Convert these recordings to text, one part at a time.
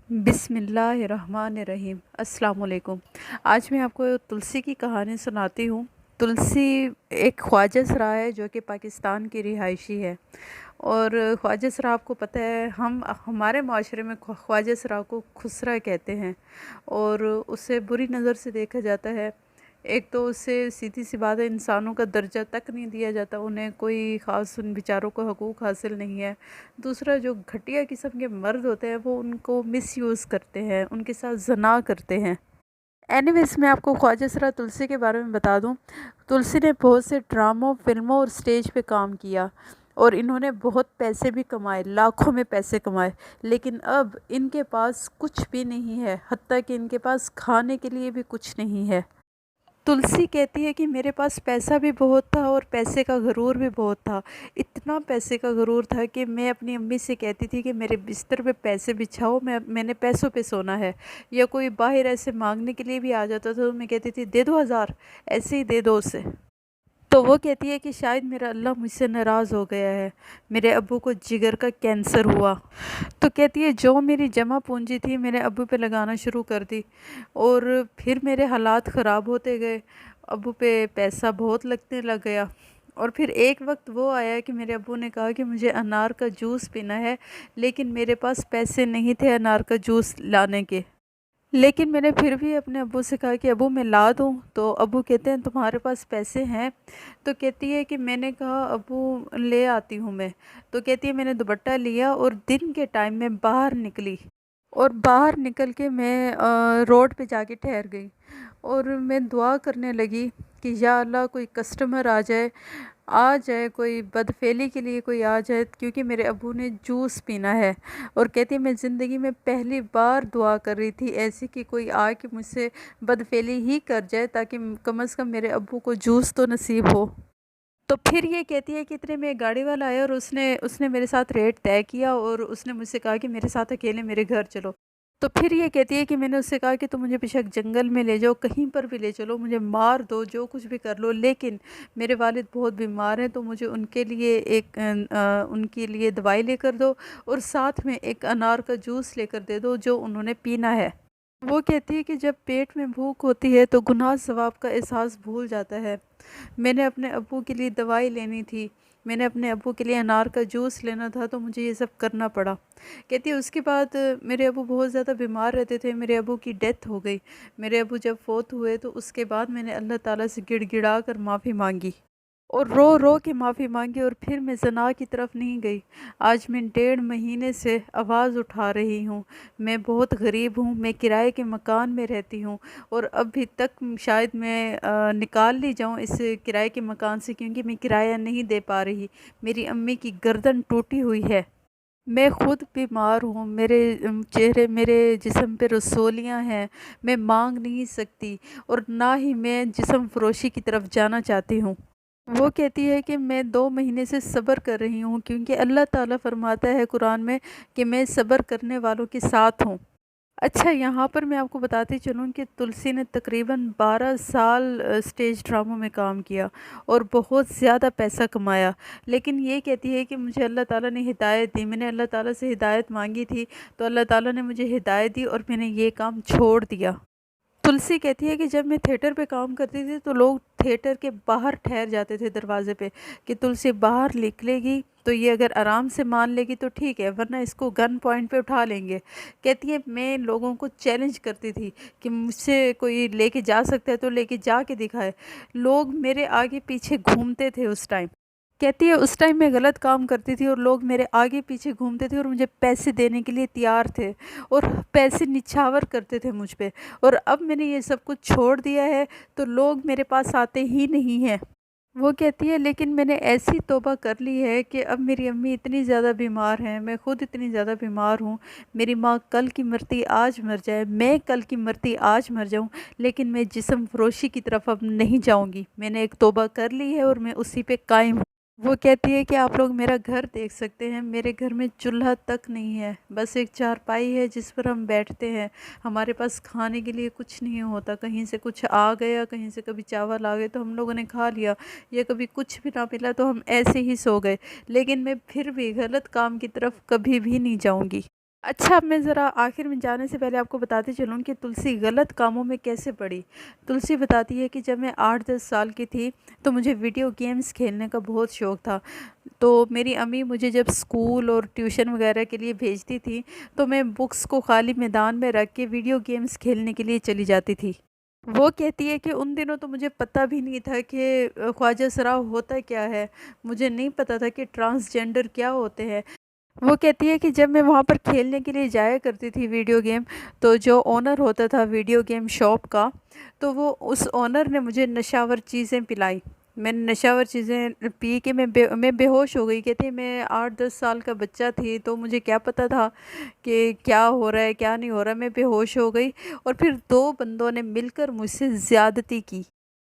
बिस्मिल्लाहिर्रहमानिर्रहीम। अस्सलाम वालेकुम। आज मैं आपको तुलसी की कहानी सुनाती हूँ। तुलसी एक ख्वाजा सरा है जो कि पाकिस्तान की रिहायशी है। और ख्वाजा सरा आपको पता है, हम हमारे माशरे में ख्वाजा सरा को खुसरा कहते हैं और उसे बुरी नज़र से देखा जाता है। एक तो उससे सीधी सी बात है, इंसानों का दर्जा तक नहीं दिया जाता, उन्हें कोई ख़ास उन बेचारों को हकूक़ हासिल नहीं है। दूसरा, जो घटिया किस्म के मर्द होते हैं वो उनको मिसयूज़ करते हैं, उनके साथ ज़ना करते हैं। एनीवेज़, मैं आपको ख्वाजा सरा तुलसी के बारे में बता दूं। तुलसी ने बहुत से ड्रामों, फिल्मों और स्टेज पे काम किया और इन्होंने बहुत पैसे भी कमाए, लाखों में पैसे कमाए। लेकिन अब इनके पास कुछ भी नहीं है, हत्ता कि इनके पास खाने के लिए भी कुछ नहीं है। तुलसी कहती है कि मेरे पास पैसा भी बहुत था और पैसे का गरूर भी बहुत था। इतना पैसे का गरूर था कि मैं अपनी अम्मी से कहती थी कि मेरे बिस्तर पे पैसे बिछाओ, मैंने पैसों पे सोना है। या कोई बाहर ऐसे मांगने के लिए भी आ जाता था तो मैं कहती थी दे दो 1000, ऐसे ही दे दो उसे। तो वो कहती है कि शायद मेरा अल्लाह मुझसे नाराज़ हो गया है, मेरे अब्बू को जिगर का कैंसर हुआ। तो कहती है जो मेरी जमा पूंजी थी मैंने अब्बू पे लगाना शुरू कर दी और फिर मेरे हालात ख़राब होते गए। अब्बू पे पैसा बहुत लगने लग गया और फिर एक वक्त वो आया कि मेरे अब्बू ने कहा कि मुझे अनार का जूस पीना है, लेकिन मेरे पास पैसे नहीं थे अनार का जूस लाने के। लेकिन मैंने फिर भी अपने अब्बू से कहा कि अब्बू मैं ला दूँ, तो अब्बू कहते हैं तुम्हारे पास पैसे हैं? तो कहती है कि मैंने कहा अब्बू ले आती हूँ मैं। तो कहती है मैंने दुपट्टा लिया और दिन के टाइम में बाहर निकली और बाहर निकल के मैं रोड पे जाके ठहर गई और मैं दुआ करने लगी कि या अल्लाह कोई कस्टमर आ जाए, कोई बदफ़ेली के लिए कोई आ जाए, क्योंकि मेरे अब्बू ने जूस पीना है। और कहती है मैं ज़िंदगी में पहली बार दुआ कर रही थी ऐसी कि कोई आके मुझसे बदफ़ेली ही कर जाए ताकि कम से कम मेरे अब्बू को जूस तो नसीब हो। तो फिर ये कहती है कि इतने में गाड़ी वाला आया और उसने उसने मेरे साथ रेट तय किया और उसने मुझसे कहा कि मेरे साथ अकेले मेरे घर चलो। तो फिर ये कहती है कि मैंने उससे कहा कि तुम मुझे बेशक जंगल में ले जाओ, कहीं पर भी ले चलो, मुझे मार दो, जो कुछ भी कर लो, लेकिन मेरे वालिद बहुत बीमार हैं तो मुझे उनके लिए उनके लिए दवाई लेकर दो और साथ में एक अनार का जूस लेकर दे दो जो उन्होंने पीना है। वो कहती है कि जब पेट में भूख होती है तो गुनाह सवाब का एहसास भूल जाता है। मैंने अपने अब्बू के लिए दवाई लेनी थी, मैंने अपने अब्बू के लिए अनार का जूस लेना था, तो मुझे ये सब करना पड़ा। कहती है उसके बाद मेरे अब्बू बहुत ज़्यादा बीमार रहते थे, मेरे अब्बू की डेथ हो गई। मेरे अब्बू जब फोत हुए तो उसके बाद मैंने अल्लाह ताला से गिड़गिड़ा कर माफ़ी मांगी और रो रो के माफ़ी मांगी और फिर मैं ज़ना की तरफ नहीं गई। आज मैं 1.5 महीने से आवाज़ उठा रही हूँ। मैं बहुत गरीब हूँ, मैं किराए के मकान में रहती हूँ और अभी तक शायद मैं निकाल ली जाऊँ इस किराए के मकान से, क्योंकि मैं किराया नहीं दे पा रही। मेरी अम्मी की गर्दन टूटी हुई है, मैं खुद बीमार हूँ, मेरे जिस्म पे रसोलियाँ हैं, मैं मांग नहीं सकती और ना ही मैं जिस्म फरोशी की तरफ जाना चाहती हूँ। वो कहती है कि मैं 2 महीने से सब्र कर रही हूँ, क्योंकि अल्लाह ताला फरमाता है कुरान में कि मैं सब्र करने वालों के साथ हूँ। अच्छा, यहाँ पर मैं आपको बताती चलूँ कि तुलसी ने तकरीबन 12 साल स्टेज ड्रामों में काम किया और बहुत ज़्यादा पैसा कमाया। लेकिन ये कहती है कि मुझे अल्लाह ताला ने हिदायत दी, मैंने अल्लाह ताला से हिदायत मांगी थी तो अल्लाह ताला ने मुझे हिदायत दी और मैंने ये काम छोड़ दिया। तुलसी कहती है कि जब मैं थिएटर पे काम करती थी तो लोग थिएटर के बाहर ठहर जाते थे दरवाजे पे कि तुलसी बाहर निकलेगी तो ये अगर आराम से मान लेगी तो ठीक है, वरना इसको गन पॉइंट पे उठा लेंगे। कहती है मैं लोगों को चैलेंज करती थी कि मुझसे कोई लेके जा सकता है तो लेके जा के दिखाए। लोग मेरे आगे पीछे घूमते थे उस टाइम। कहती है उस टाइम मैं गलत काम करती थी और लोग मेरे आगे पीछे घूमते थे और मुझे पैसे देने के लिए तैयार थे और पैसे निछावर करते थे मुझ पे। और अब मैंने ये सब कुछ छोड़ दिया है तो लोग मेरे पास आते ही नहीं हैं। वो कहती है लेकिन मैंने ऐसी तौबा कर ली है कि अब मेरी अम्मी इतनी ज़्यादा बीमार हैं, मैं खुद इतनी ज़्यादा बीमार हूँ। मेरी माँ कल की मरती आज मर जाए, मैं कल की मरती आज मर जाऊँ, लेकिन मैं जिस्म फरोशी की तरफ अब नहीं जाऊँगी। मैंने एक तौबा कर ली है और मैं उसी पे कायम हूँ। वो कहती है कि आप लोग मेरा घर देख सकते हैं, मेरे घर में चूल्हा तक नहीं है, बस एक चारपाई है जिस पर हम बैठते हैं। हमारे पास खाने के लिए कुछ नहीं होता, कहीं से कुछ आ गया, कहीं से कभी चावल आ गए तो हम लोगों ने खा लिया, या कभी कुछ भी ना मिला तो हम ऐसे ही सो गए। लेकिन मैं फिर भी गलत काम की तरफ कभी भी नहीं जाऊंगी। اچھا، اب میں ذرا آخر میں جانے سے پہلے آپ کو بتاتے چلوں کہ تلسی غلط کاموں میں کیسے پڑی۔ تلسی بتاتی ہے کہ جب میں 8-10 سال کی تھی تو مجھے ویڈیو گیمز کھیلنے کا بہت شوق تھا۔ تو میری امی مجھے جب اسکول اور ٹیوشن وغیرہ کے لیے بھیجتی تھی تو میں بکس کو خالی میدان میں رکھ کے ویڈیو گیمز کھیلنے کے لیے چلی جاتی تھی۔ وہ کہتی ہے کہ ان دنوں تو مجھے پتہ بھی نہیں تھا کہ خواجہ سرا ہوتا کیا ہے، مجھے نہیں پتہ تھا کہ ٹرانسجینڈر کیا ہوتے ہیں۔ وہ کہتی ہے کہ جب میں وہاں پر کھیلنے کے لیے جایا کرتی تھی ویڈیو گیم، تو جو اونر ہوتا تھا ویڈیو گیم شاپ کا، تو وہ اس اونر نے مجھے نشاور چیزیں پلائی۔ میں نے نشاور چیزیں پی کے میں بے ہوش ہو گئی۔ کہتی ہے میں 8-10 سال کا بچہ تھی تو مجھے کیا پتہ تھا کہ کیا ہو رہا ہے کیا نہیں ہو رہا، میں بے ہوش ہو گئی اور پھر 2 بندوں نے مل کر مجھ سے زیادتی کی۔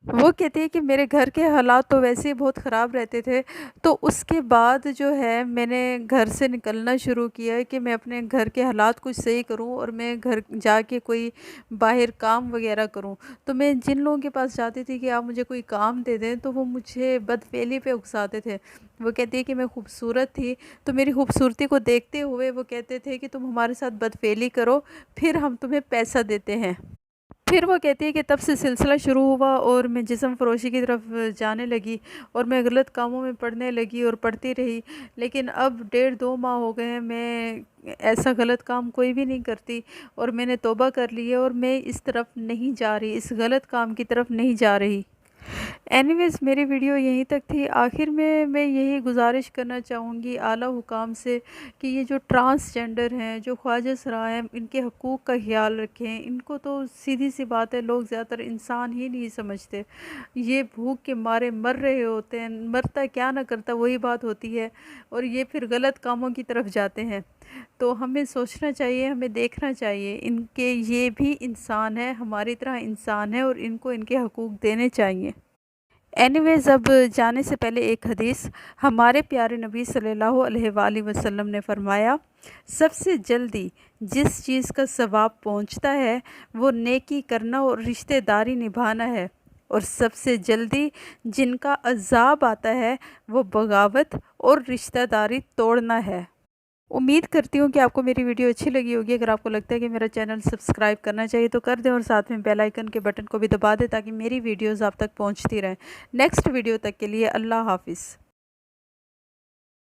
وہ کہتی ہے کہ میرے گھر کے حالات تو ویسے ہی بہت خراب رہتے تھے، تو اس کے بعد جو ہے میں نے گھر سے نکلنا شروع کیا کہ میں اپنے گھر کے حالات کچھ صحیح کروں اور میں گھر جا کے کوئی باہر کام وغیرہ کروں۔ تو میں جن لوگوں کے پاس جاتی تھی کہ آپ مجھے کوئی کام دے دیں تو وہ مجھے بدفعلی پہ اکساتے تھے۔ وہ کہتی ہے کہ میں خوبصورت تھی تو میری خوبصورتی کو دیکھتے ہوئے وہ کہتے تھے کہ تم ہمارے ساتھ بدفعلی کرو، پھر ہم تمہیں پیسہ دیتے ہیں۔ پھر وہ کہتی ہے کہ تب سے سلسلہ شروع ہوا اور میں جسم فروشی کی طرف جانے لگی اور میں غلط کاموں میں پڑنے لگی اور پڑھتی رہی، لیکن اب 1.5-2 ماہ ہو گئے ہیں میں ایسا غلط کام کوئی بھی نہیں کرتی اور میں نے توبہ کر لی ہے اور میں اس طرف نہیں جا رہی، اس غلط کام کی طرف نہیں جا رہی۔ اینی ویز میری ویڈیو یہیں تک تھی۔ آخر میں یہی گزارش کرنا چاہوں گی اعلیٰ حکام سے کہ یہ جو ٹرانسجینڈر ہیں، جو خواجہ سرا ہیں، ان کے حقوق کا خیال رکھیں۔ ان کو تو سیدھی سی بات ہے، لوگ زیادہ تر انسان ہی نہیں سمجھتے۔ یہ بھوک کے مارے مر رہے ہوتے ہیں، مرتا کیا نہ کرتا وہی بات ہوتی ہے، اور یہ پھر غلط کاموں کی طرف جاتے ہیں۔ تو ہمیں سوچنا چاہیے، ہمیں دیکھنا چاہیے ان کے یہ بھی انسان ہے، ہماری طرح انسان ہے، اور ان کو ان کے حقوق دینے چاہیے۔ اینی ویز اب جانے سے پہلے ایک حدیث، ہمارے پیارے نبی صلی اللہ علیہ وآلہ وسلم نے فرمایا، سب سے جلدی جس چیز کا ثواب پہنچتا ہے وہ نیکی کرنا اور رشتہ داری نبھانا ہے، اور سب سے جلدی جن کا عذاب آتا ہے وہ بغاوت اور رشتہ داری توڑنا ہے۔ امید کرتی ہوں کہ آپ کو میری ویڈیو اچھی لگی ہوگی۔ اگر آپ کو لگتا ہے کہ میرا چینل سبسکرائب کرنا چاہیے تو کر دیں، اور ساتھ میں بیل آئیکن کے بٹن کو بھی دبا دیں تاکہ میری ویڈیوز آپ تک پہنچتی رہیں۔ نیکسٹ ویڈیو تک کے لیے اللہ حافظ۔